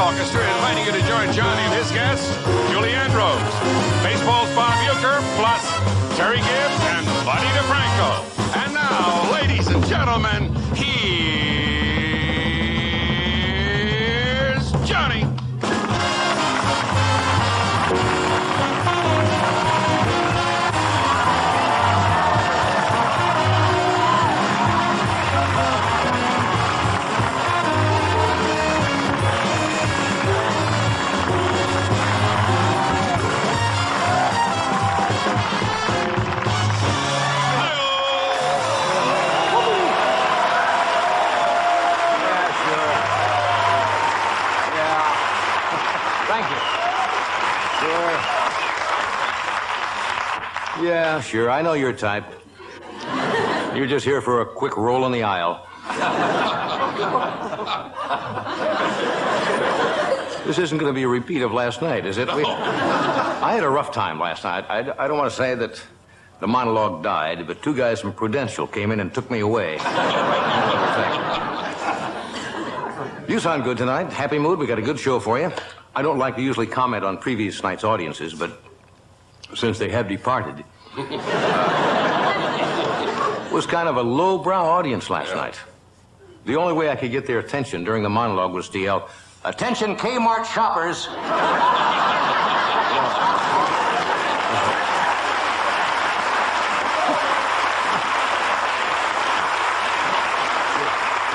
Orchestra inviting you to join Johnny and his guests, Julie Andrews, baseball's Bob Uecker, plus Terry Gibbs and Buddy DeFranco. And now, ladies and gentlemen, here's Johnny. Yeah, sure. I know your type. You're just here for a quick roll in the aisle. This isn't going to be a repeat of last night, is it? I had a rough time last night. I don't want to say that the monologue died, but two guys from Prudential came in and took me away. You sound good tonight. Happy mood. We got a good show for you. I don't like to usually comment on previous night's audiences, but since they have departed, it was kind of a lowbrow audience last night. The only way I could get their attention during the monologue was to yell, "Attention Kmart shoppers!"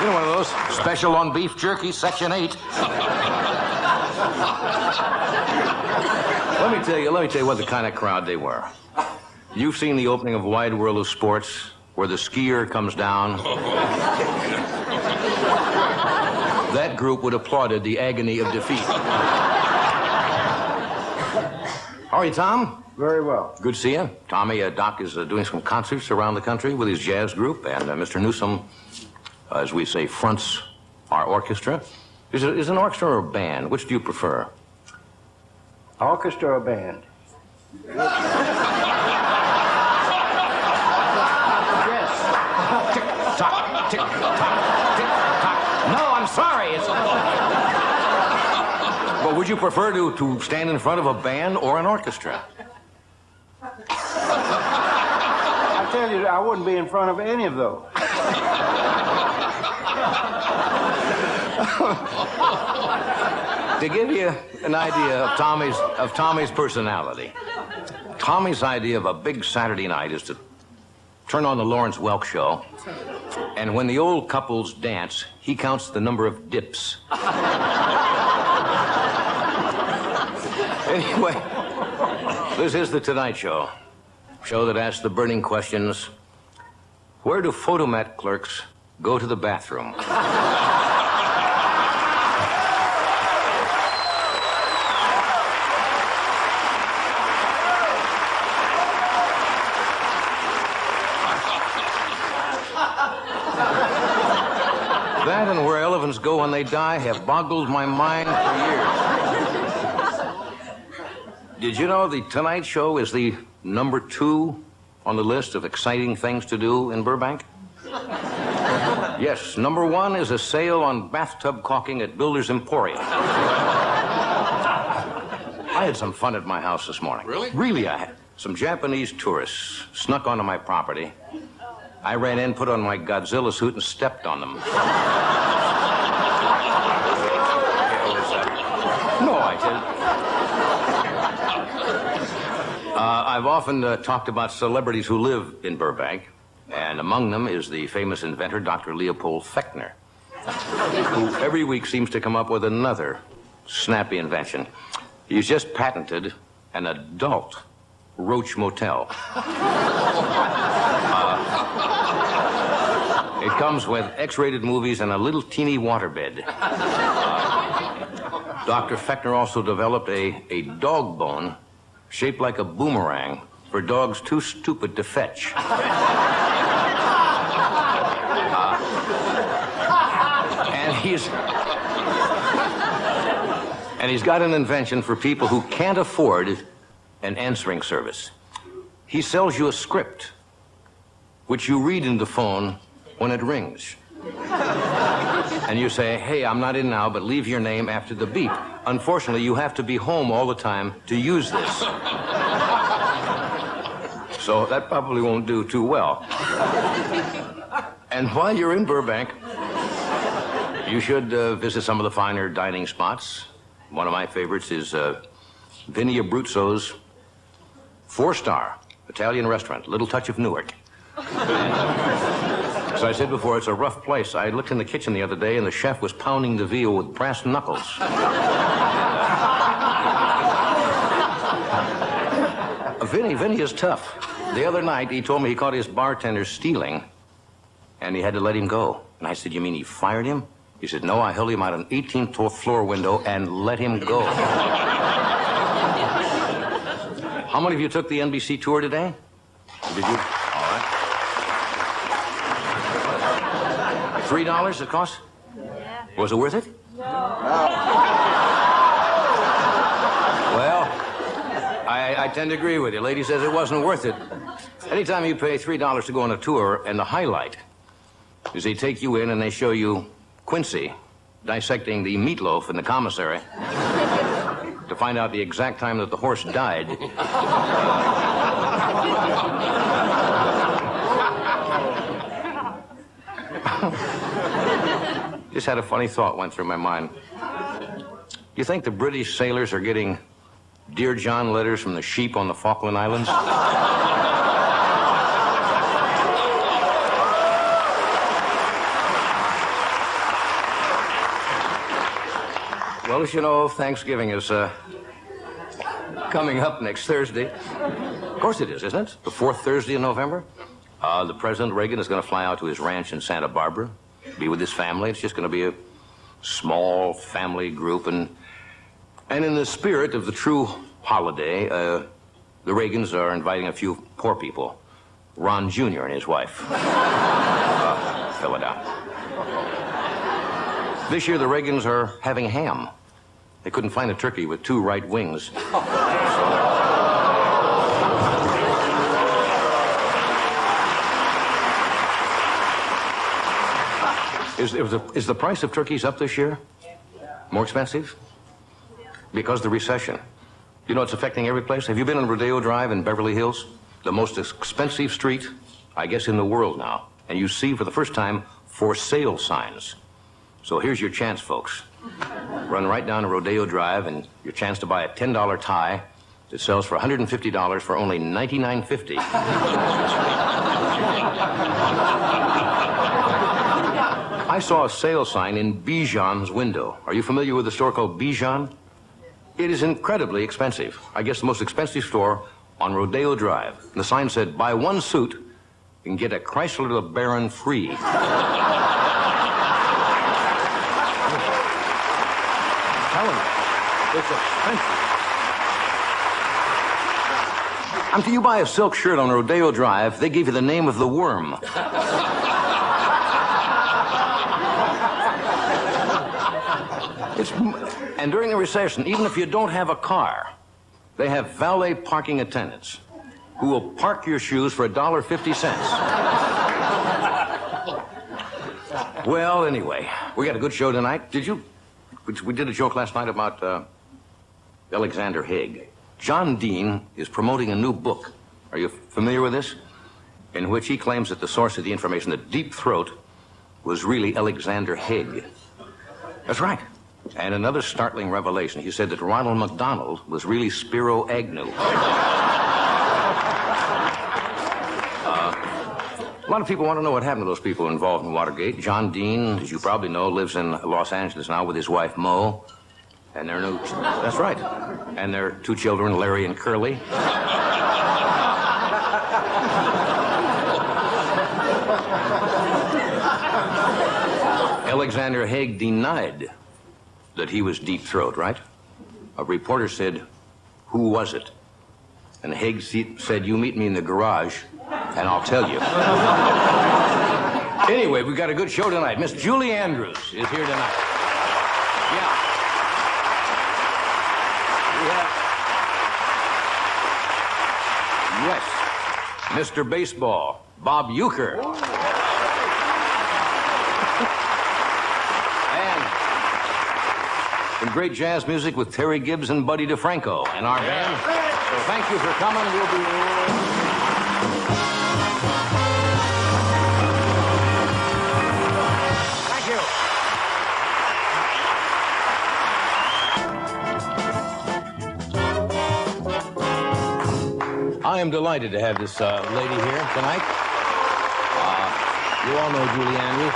You know, one of those special on beef jerky, section 8. Let me tell you what the kind of crowd they were. You've seen the opening of Wide World of Sports, where the skier comes down. That group would have applauded the agony of defeat. How are you, Tom? Very well. Good to see you. Tommy, Doc is doing some concerts around the country with his jazz group, and Mr. Newsom, as we say, fronts our orchestra. Is it an orchestra or a band? Which do you prefer? Orchestra or band? Yes. Tick-tock, tick-tock, tick-tock. No, I'm sorry. Well, would you prefer to stand in front of a band or an orchestra? I tell you, I wouldn't be in front of any of those. To give you an idea of Tommy's personality, Tommy's idea of a big Saturday night is to turn on the Lawrence Welk show, and when the old couples dance, he counts the number of dips. Anyway, this is the Tonight Show that asks the burning questions: where do photomat clerks go to the bathroom? That and where elephants go when they die have boggled my mind for years. Did you know the Tonight Show is the number 2 on the list of exciting things to do in Burbank? Yes, number 1 is a sale on bathtub caulking at Builder's Emporium. I had some fun at my house this morning. Really? Really, I had. Some Japanese tourists snuck onto my property. I ran in, put on my Godzilla suit, and stepped on them. No, I didn't. I've often talked about celebrities who live in Burbank, and among them is the famous inventor, Dr. Leopold Fechner, who every week seems to come up with another snappy invention. He's just patented an adult roach motel. It comes with X-rated movies and a little teeny waterbed. Dr. Fechner also developed a dog bone shaped like a boomerang for dogs too stupid to fetch. And he's got an invention for people who can't afford an answering service. He sells you a script, which you read in the phone when it rings. and you say, hey, I'm not in now, but leave your name after the beep. Unfortunately, you have to be home all the time to use this. So that probably won't do too well. And while you're in Burbank, you should visit some of the finer dining spots. One of my favorites is Vinny Abruzzo's 4-star Italian restaurant, Little Touch of Newark. As I said before, it's a rough place. I looked in the kitchen the other day, and the chef was pounding the veal with brass knuckles. Vinny is tough. The other night, he told me he caught his bartender stealing, and he had to let him go. And I said, you mean he fired him? He said, no, I held him out an 18th floor window and let him go. How many of you took the NBC tour today? Did you? All right. $3 it cost? Yeah. Was it worth it? No. Well, I tend to agree with you. Lady says it wasn't worth it. Anytime you pay $3 to go on a tour, and the highlight is they take you in and they show you Quincy dissecting the meatloaf in the commissary to find out the exact time that the horse died. Just had a funny thought went through my mind. You think the British sailors are getting Dear John letters from the sheep on the Falkland Islands? Well, as you know, Thanksgiving is coming up next Thursday. Of course it is, isn't it? The 4th Thursday in November. The President Reagan is going to fly out to his ranch in Santa Barbara, be with his family. It's just going to be a small family group. And in the spirit of the true holiday, the Reagans are inviting a few poor people. Ron Jr. and his wife. Philadelphia. This year, the Reagans are having ham. They couldn't find a turkey with 2 right wings. Is the price of turkeys up this year? More expensive? Because of the recession. You know, it's affecting every place. Have you been on Rodeo Drive in Beverly Hills? The most expensive street, I guess, in the world now. And you see for the first time for sale signs. So here's your chance, folks. Run right down to Rodeo Drive and your chance to buy a $10 tie that sells for $150 for only $99.50. I saw a sale sign in Bijan's window. Are you familiar with a store called Bijan? It is incredibly expensive. I guess the most expensive store on Rodeo Drive. And the sign said, buy 1 suit, you can get a Chrysler LeBaron free. It's expensive. Until you buy a silk shirt on Rodeo Drive, they give you the name of the worm. And during the recession, even if you don't have a car, they have valet parking attendants who will park your shoes for $1.50. Well, anyway, we got a good show tonight. We did a joke last night about Alexander Haig. John Dean is promoting a new book. Are you familiar with this? In which he claims that the source of the information, the Deep Throat, was really Alexander Haig. That's right. And another startling revelation, he said that Ronald McDonald was really Spiro Agnew. A lot of people want to know what happened to those people involved in Watergate. John Dean, as you probably know, lives in Los Angeles now with his wife, Mo. And their new... That's right. And their 2 children, Larry and Curly. Alexander Haig denied that he was Deep Throat, right? A reporter said, who was it? And Haig said, you meet me in the garage, and I'll tell you. Anyway, we've got a good show tonight. Miss Julie Andrews is here tonight. Yeah. We have... Yes. Mr. Baseball, Bob Uecker. Some great jazz music with Terry Gibbs and Buddy DeFranco and our band. So thank you for coming. We'll be... I am delighted to have this lady here tonight. You all know Julie Andrews.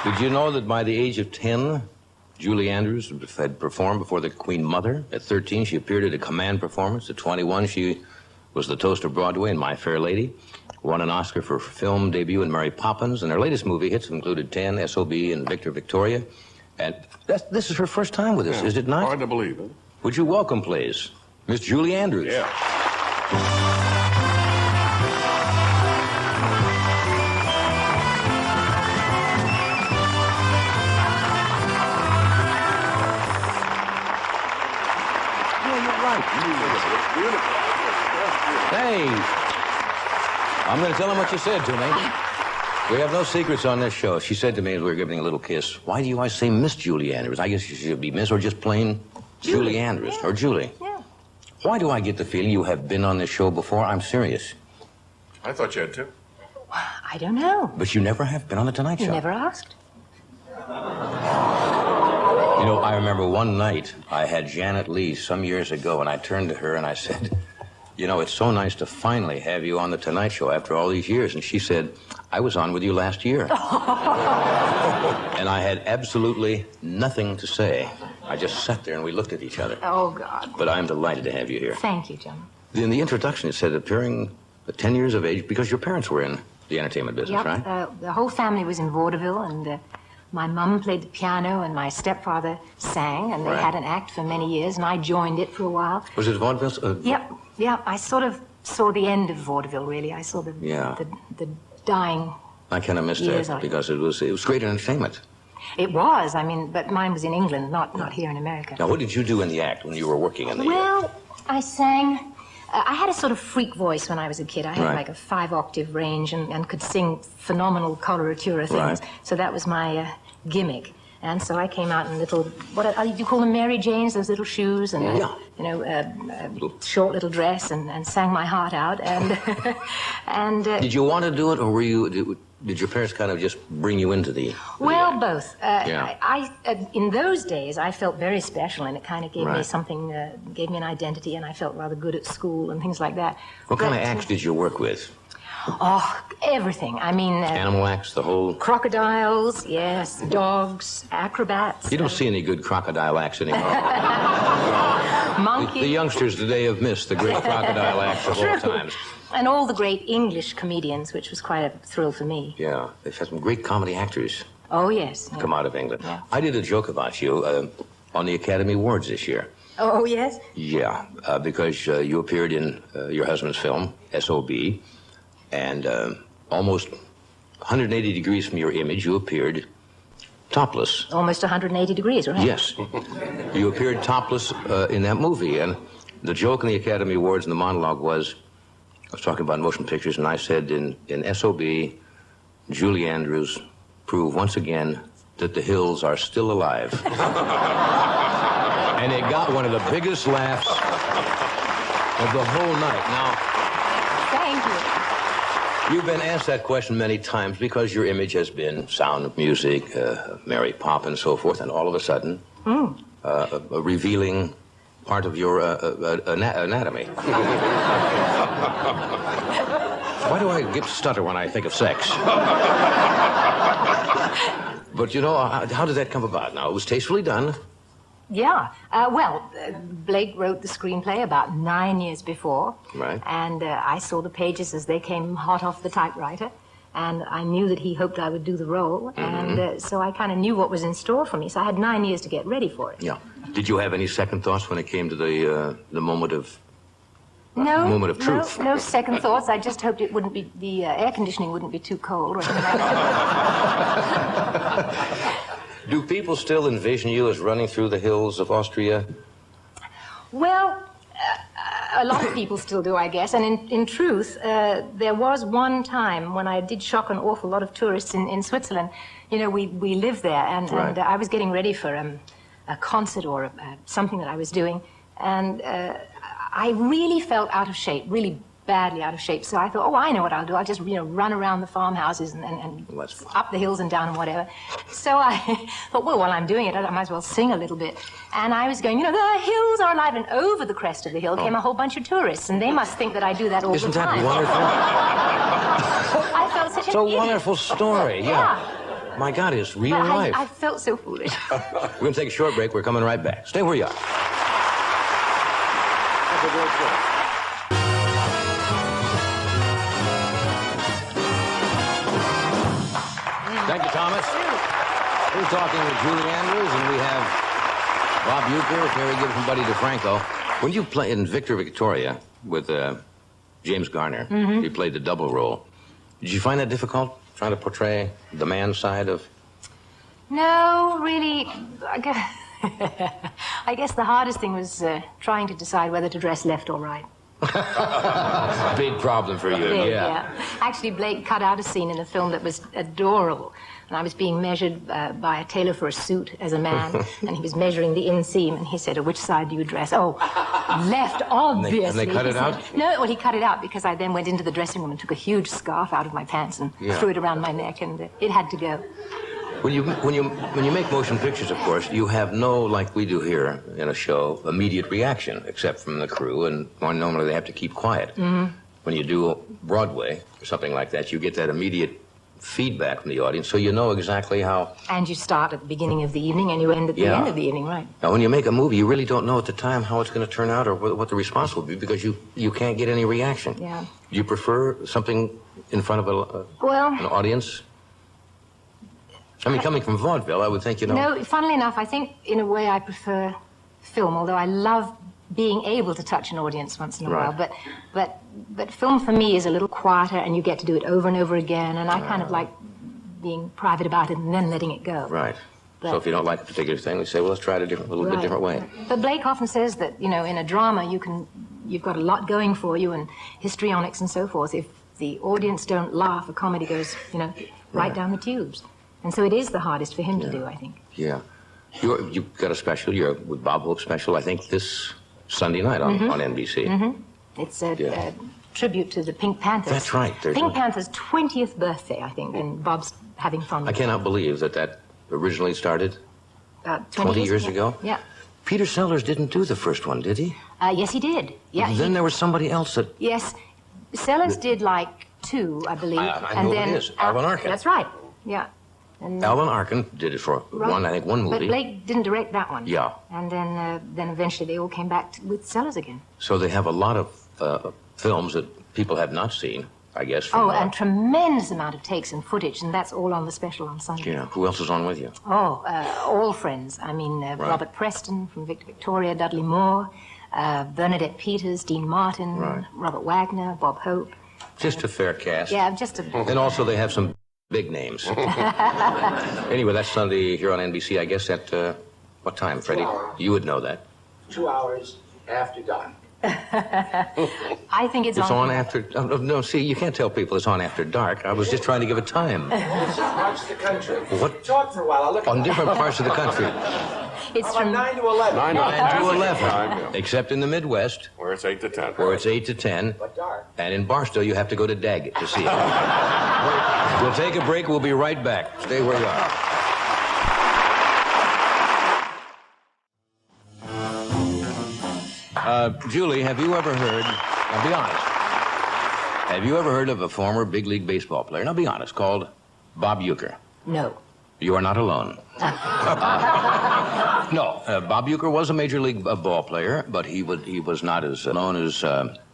Did you know that by the age of 10, Julie Andrews had performed before the Queen Mother? At 13, she appeared at a command performance. At 21, she was the toast of Broadway in My Fair Lady, won an Oscar for film debut in Mary Poppins, and her latest movie hits included 10, S.O.B., and Victor Victoria. And this is her first time with us, is it not? Hard to believe it. Would you welcome, please, Miss Julie Andrews? Yeah. Hey, I'm going to tell him what you said to me. We have no secrets on this show. She said to me as we were giving a little kiss, why do you always say Miss Julie Andrews? I guess you should be Miss or just plain Julie Andrews. Yeah. Or Julie. Yeah. Why do I get the feeling you have been on this show before? I'm serious. I thought you had too. I don't know. But you never have been on The Tonight Show. You never asked. You know, I remember one night I had Janet Leigh some years ago, and I turned to her and I said, you know, it's so nice to finally have you on The Tonight Show after all these years. And she said, I was on with you last year. And I had absolutely nothing to say. I just sat there and we looked at each other. Oh, God. But I'm delighted to have you here. Thank you, John. In the introduction, it said appearing at 10 years of age because your parents were in the entertainment business, Yep. right? The whole family was in vaudeville, and my mum played the piano, and my stepfather sang, and they Right. had an act for many years, and I joined it for a while. Was it vaudeville? Yep. I sort of saw the end of vaudeville, really. I saw the dying. I kind of missed Years that on it. because it was great entertainment. It was. I mean, but mine was in England, not here in America. Now, what did you do in the act when you were working in the... Well, I sang. I had a sort of freak voice when I was a kid. I had Right. like a 5-octave range and could sing phenomenal coloratura things. Right. So that was my gimmick. And so I came out in little, what do you call them, Mary Janes, those little shoes, and Yeah. short little dress, and sang my heart out. And and Did you want to do it, or did your parents kind of just bring you into the... well, both. Yeah. I in those days, I felt very special, and it kind of gave me Right. something, gave me an identity, and I felt rather good at school and things like that. What kind of But, acts did you work with? Oh, everything. I mean, Animal acts, the whole... crocodiles, yes, dogs, acrobats. You don't see any good crocodile acts anymore. monkeys. The youngsters today have missed the great crocodile acts of all times. And all the great English comedians, which was quite a thrill for me. Yeah, they've had some great comedy actors Oh, yes. Yeah. come out of England. Yeah. I did a joke about you on the Academy Awards this year. Oh, yes? Yeah, because you appeared in your husband's film, S.O.B., and almost 180 degrees from your image, you appeared topless. Almost 180 degrees, right? Yes. You appeared topless in that movie, and the joke in the Academy Awards and the monologue was, I was talking about motion pictures, and I said in S.O.B., Julie Andrews proved once again that the hills are still alive. And it got one of the biggest laughs of the whole night. Now, Thank you. you've been asked that question many times because your image has been Sound of Music, Mary Poppins, and so forth, and all of a sudden, a revealing part of your anatomy. Why do I get stutter when I think of sex? But you know, how did that come about? Now, it was tastefully done. Yeah. Blake wrote the screenplay about 9 years before. Right. And I saw the pages as they came hot off the typewriter. And I knew that he hoped I would do the role. Mm-hmm. And so I kind of knew what was in store for me. So I had 9 years to get ready for it. Yeah. Did you have any second thoughts when it came to the moment of No, moment of truth? No second thoughts. I just hoped it wouldn't be, the air conditioning wouldn't be too cold or anything like that. Do people still envision you as running through the hills of Austria? Well, a lot of people still do, I guess. And in truth, there was one time when I did shock an awful lot of tourists in Switzerland. we lived there, and, Right. and I was getting ready for a concert or something that I was doing, and I really felt out of shape, really badly out of shape. So I thought, oh, I know what I'll do. I'll just, run around the farmhouses and Well, that's fun. up the hills and down and whatever. So I thought, well, while I'm doing it, I might as well sing a little bit. And I was going, the hills are alive. And over the crest of the hill came a whole bunch of tourists. And they must think that I do that all Isn't the time. that wonderful? I felt such It's an a idiot. wonderful story, yeah. My God, it's real But life. I felt so foolish. We're going to take a short break. We're coming right back. Stay where you are. That's a great show. Thank you, Thomas. We're talking with Julie Andrews, and we have Bob Uecker, Terry Gibbs, and Buddy DeFranco. When you play in Victor Victoria with James Garner, you played the double role. Did you find that difficult, trying to portray the man side of... No, really, I guess the hardest thing was trying to decide whether to dress left or right. Big problem for you, Big, yeah. Actually, Blake cut out a scene in the film that was adorable. And I was being measured by a tailor for a suit as a man, and he was measuring the inseam, and he said, which side do you dress? Oh, left, obviously. And they cut he it said. out? No, well, he cut it out because I then went into the dressing room and took a huge scarf out of my pants and threw it around my neck, and it had to go. When you make motion pictures, of course, you have no, like we do here in a show, immediate reaction, except from the crew, and normally they have to keep quiet. Mm-hmm. When you do Broadway or something like that, you get that immediate feedback from the audience, so you know exactly how... And you start at the beginning of the evening and you end at the end of the evening, right? Now, when you make a movie, you really don't know at the time how it's going to turn out or what the response will be because you can't get any reaction. Yeah. Do you prefer something in front of an audience? I mean, coming from vaudeville, I would think, No, funnily enough, I think in a way I prefer film, although I love being able to touch an audience once in a while. But film for me is a little quieter, and you get to do it over and over again, and I kind of like being private about it and then letting it go. Right. But, so if you don't like a particular thing, we say, well, let's try it a little bit different way. But Blake often says that, in a drama you've got a lot going for you and histrionics and so forth. If the audience don't laugh, a comedy goes, right down the tubes. And so it is the hardest for him to do, I think. Yeah. You've got a special, you're with Bob Hope special, I think, this Sunday night on NBC. Mm-hmm. It's a tribute to the Pink Panthers. That's right. Pink Panther's 20th birthday, I think, and Bob's having fun. I cannot believe that originally started 20 years ago. Yeah. Peter Sellers didn't do the first one, did he? Yes, he did. Yeah. Then there was somebody else that... Yes. Sellers did like 2, I believe. I know it is. Alvin Arkin. That's right. Yeah. And, Alvin Arkin did it for one movie. But Blake didn't direct that one. Yeah. And then eventually they all came back with Sellers again. So they have a lot of films that people have not seen, I guess. And tremendous amount of takes and footage, and that's all on the special on Sunday. Yeah. Who else is on with you? All friends. I mean, Robert Preston from Victor Victoria, Dudley Moore, Bernadette Peters, Dean Martin, Robert Wagner, Bob Hope. Just a fair cast. Yeah, just a... And also they have some big names. Anyway, that's Sunday here on NBC, I guess, at what time, Freddie? You would know that. 2 hours after dark. I think it's on after... no, see, you can't tell people it's on after dark. I was just trying to give a time. Parts of the country. What? Talk for a while. I'll look On different parts of the country. It's from 9 to 11. 9 to 11. Yeah. Except in the Midwest, Where it's 8 to 10. where it's 8 to 10. But dark. And in Barstow, you have to go to Daggett to see it. We'll take a break. We'll be right back. Stay where you are. Julie, have you ever heard, now be honest, have you ever heard of a former big league baseball player, now be honest, called Bob Uecker? No. You are not alone. No, Bob Uecker was a major league ball player, but he was not as known as...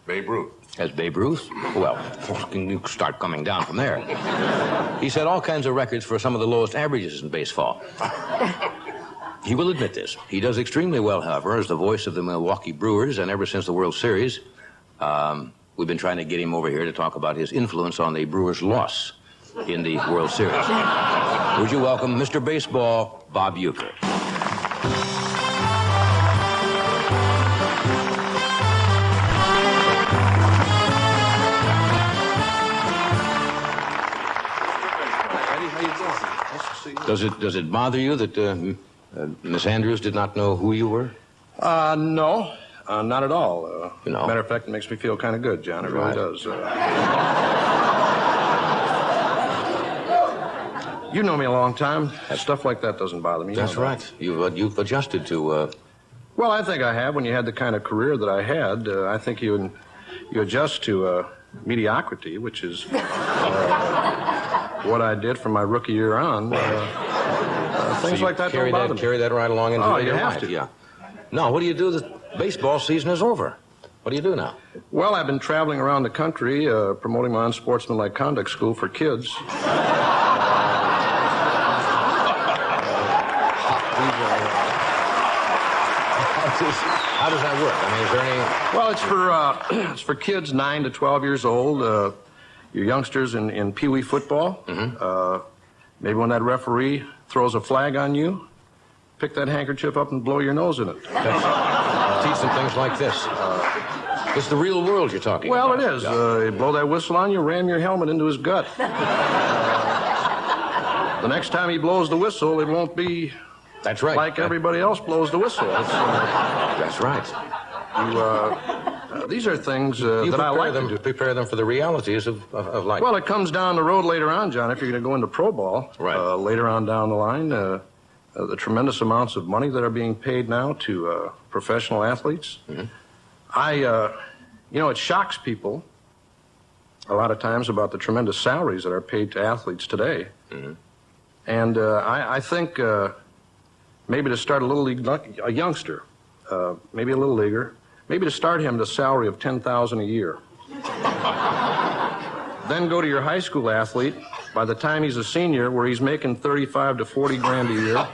Babe Ruth. As Babe Ruth? Well, you start coming down from there. He set all kinds of records for some of the lowest averages in baseball. He will admit this. He does extremely well, however, as the voice of the Milwaukee Brewers, and ever since the World Series, we've been trying to get him over here to talk about his influence on the Brewers' loss in the World Series. Would you welcome Mr. Baseball, Bob Uecker? Eddie, how you doing? Nice to see you. Does it bother you that Miss Andrews did not know who you were? No, not at all. No? Matter of fact, it makes me feel kind of good, John. It really does. You know me a long time. Stuff like that doesn't bother me. That's right. You've adjusted to... Well, I think I have. When you had the kind of career that I had, I think you adjust to mediocrity, which is what I did from my rookie year on. Things like that don't bother me. Carry that right along into you your have life. to. Yeah. Now, what do you do? The baseball season is over. What do you do now? Well, I've been traveling around the country promoting my unsportsmanlike conduct school for kids. How does that work? I mean, is there any... Well, it's for kids 9 to 12 years old. Your youngsters in Pee Wee football. Maybe when that referee throws a flag on you, pick that handkerchief up and blow your nose in it. Teach them things like this. It's the real world you're talking about. Well, it is. You blow that whistle on you, ram your helmet into his gut. The next time he blows the whistle, it won't be... That's right. Like everybody else blows the whistle. That's right. These are things that I like to do. Prepare them for the realities of life. Well, it comes down the road later on, John, if you're going to go into pro ball. Right. Later on down the line, the tremendous amounts of money that are being paid now to professional athletes. It shocks people a lot of times about the tremendous salaries that are paid to athletes today. And I think... maybe to start a youngster, maybe a little leaguer, maybe to start him at a salary of $10,000 a year. Then go to your high school athlete by the time he's a senior, where he's making 35 to 40 grand a year.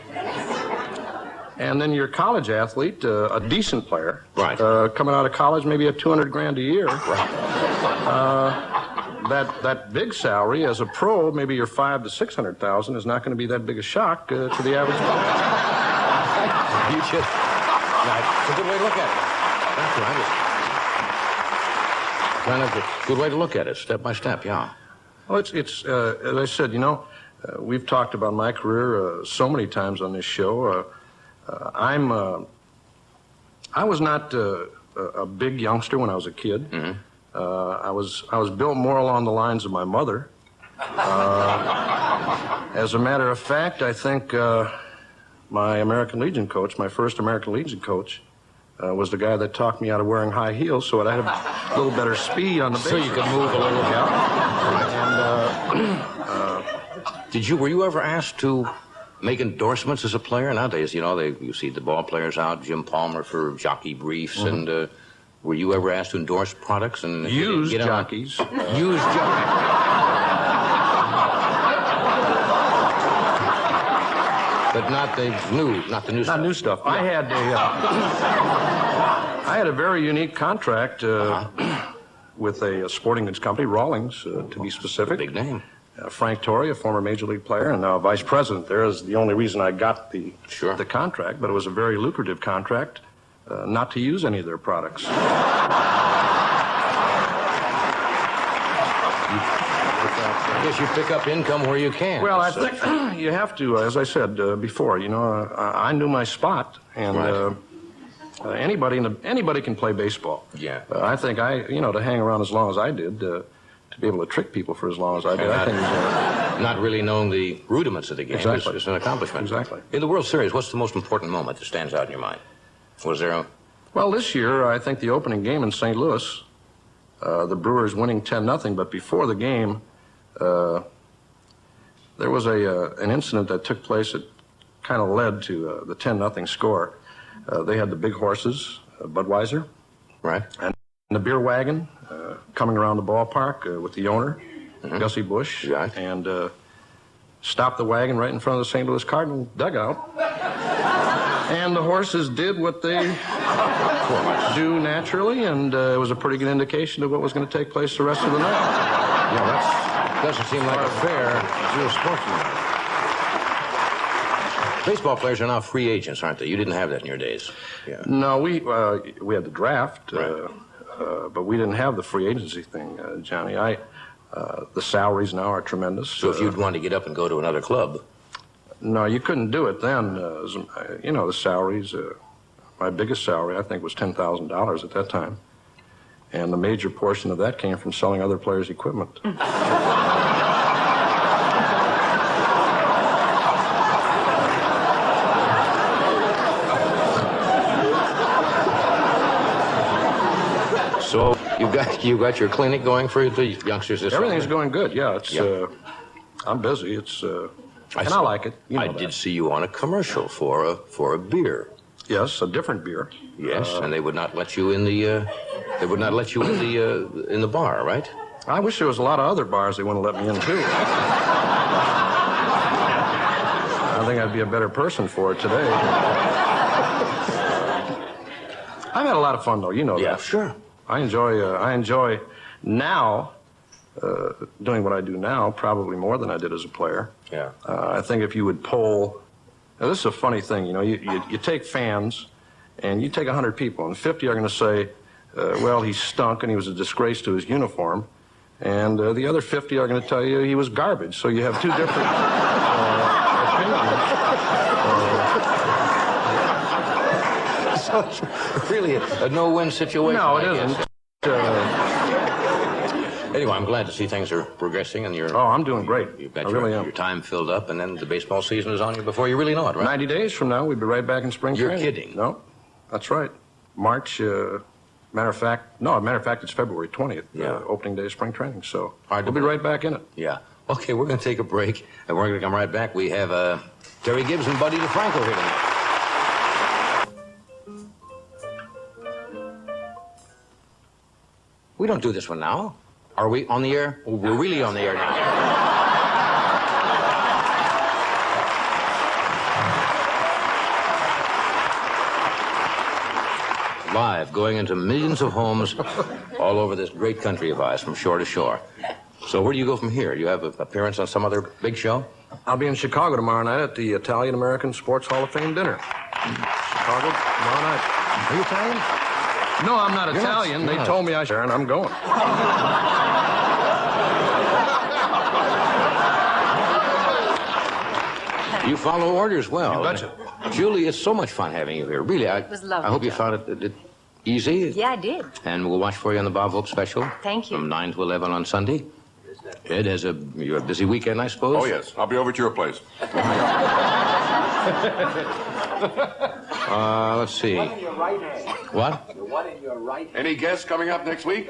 And then your college athlete, a decent player, right, coming out of college, maybe at 200 grand a year. Right. That big salary as a pro, maybe your 500 to 600,000, is not going to be that big a shock to the average player. You should. It's a good way to look at it. That's right. Kind of a good way to look at it, step by step. Yeah. Well, it's as I said, we've talked about my career so many times on this show. I was not a big youngster when I was a kid. I was built more along the lines of my mother. As a matter of fact, I think my American Legion coach, my first American Legion coach, was the guy that talked me out of wearing high heels so that I had a little better speed on the base. So you could move a little. Yeah. And were you ever asked to make endorsements as a player? Nowadays, you see the ball players out, Jim Palmer for jockey briefs, and were you ever asked to endorse products and use jockeys? Use jockeys. But not the new stuff. Not new stuff. Yeah. I had a very unique contract with a sporting goods company, Rawlings, to be specific. Big name. Frank Torrey, a former major league player and now vice president there, is the only reason I got the contract, but it was a very lucrative contract not to use any of their products. I guess you pick up income where you can. Well, I think you have to, as I said before, I knew my spot, and anybody can play baseball. Yeah. I think to hang around as long as I did, to be able to trick people for as long as I did, I think not really knowing the rudiments of the game is an accomplishment. Exactly. In the World Series, what's the most important moment that stands out in your mind? Was there a... Well, this year, I think the opening game in St. Louis, the Brewers winning 10-0, but before the game, there was an incident that took place that kind of led to the 10-0 score. They had the big horses, Budweiser, right, and the beer wagon coming around the ballpark with the owner, Gussie Busch, right, and stopped the wagon right in front of the St. Louis Cardinal dugout. And the horses did what they do naturally, and it was a pretty good indication of what was going to take place the rest of the night. Yeah, that doesn't seem like a fair real sportsman. Baseball players are now free agents, aren't they? You didn't have that in your days. Yeah. No, we had the draft, right, but we didn't have the free agency thing, Johnny. The salaries now are tremendous. So if you'd want to get up and go to another club... No, you couldn't do it then. You know, the salaries, my biggest salary, I think, was $10,000 at that time. And the major portion of that came from selling other players' equipment. So you got your clinic going for the youngsters this Everything's summer? going good, yeah. It's, I'm busy. It's, and I like it. You know I that. did see you on a commercial for a beer. Yes, a different beer. Yes, and they would not let you in the in the bar, right? I wish there was a lot of other bars they wouldn't let me in, too. I think I'd be a better person for it today. I've had a lot of fun, though. You know that. Sure. I enjoy now doing what I do now probably more than I did as a player. Yeah. I think if you would poll, now this is a funny thing, you know, you take fans and you take 100 people and 50 are going to say, well, he stunk and he was a disgrace to his uniform, and the other 50 are going to tell you he was garbage. So you have two different opinions. So it's really a no-win situation. No, it I guess. isn't. Anyway, I'm glad to see things are progressing and you're. Oh, I'm doing great. You've got I your, really am. your time filled up, and then the baseball season is on you before you really know it, right? 90 days from now, we'll be right back in spring You're training. kidding. No, that's right. March, matter of fact, it's February 20th, opening day of spring training. So Hard to we'll be right back in it. Yeah. Okay, we're going to take a break, and we're going to come right back. We have Terry Gibbs and Buddy DeFranco here tonight. We don't do this one now. Are we on the air? Oh, we're really on the air now. Live, going into millions of homes all over this great country of ours, from shore to shore. So where do you go from here? You have an appearance on some other big show? I'll be in Chicago tomorrow night at the Italian-American Sports Hall of Fame dinner. Chicago tomorrow night. Are you Italian? No, I'm not You're Italian. not. They told me I should, and I'm going. You follow orders well. You betcha. Julie, it's so much fun having you here. Really, it was lovely, I hope you Joe. found it easy. Yeah, I did. And we'll watch for you on the Bob Uecker special. Thank you. From 9 to 11 on Sunday. Ed has you have a busy weekend, I suppose? Oh, yes. I'll be over at your place. Let's see. One in your right hand. What? The one in your right hand. Any guests coming up next week?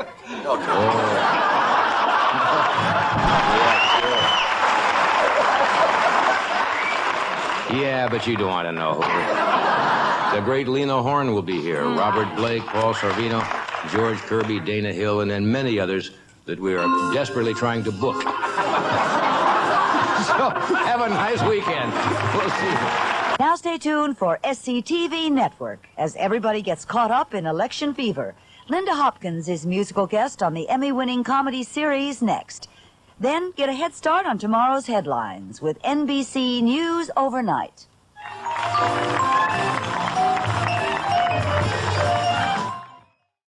Yeah, but you don't want to know. The great Lena Horne will be here. Robert Blake, Paul Sorvino, George Kirby, Dana Hill, and then many others that we are desperately trying to book. So have a nice weekend. We'll see you. Now stay tuned for SCTV Network as everybody gets caught up in election fever. Linda Hopkins is musical guest on the Emmy-winning comedy series next. Then get a head start on tomorrow's headlines with NBC News Overnight.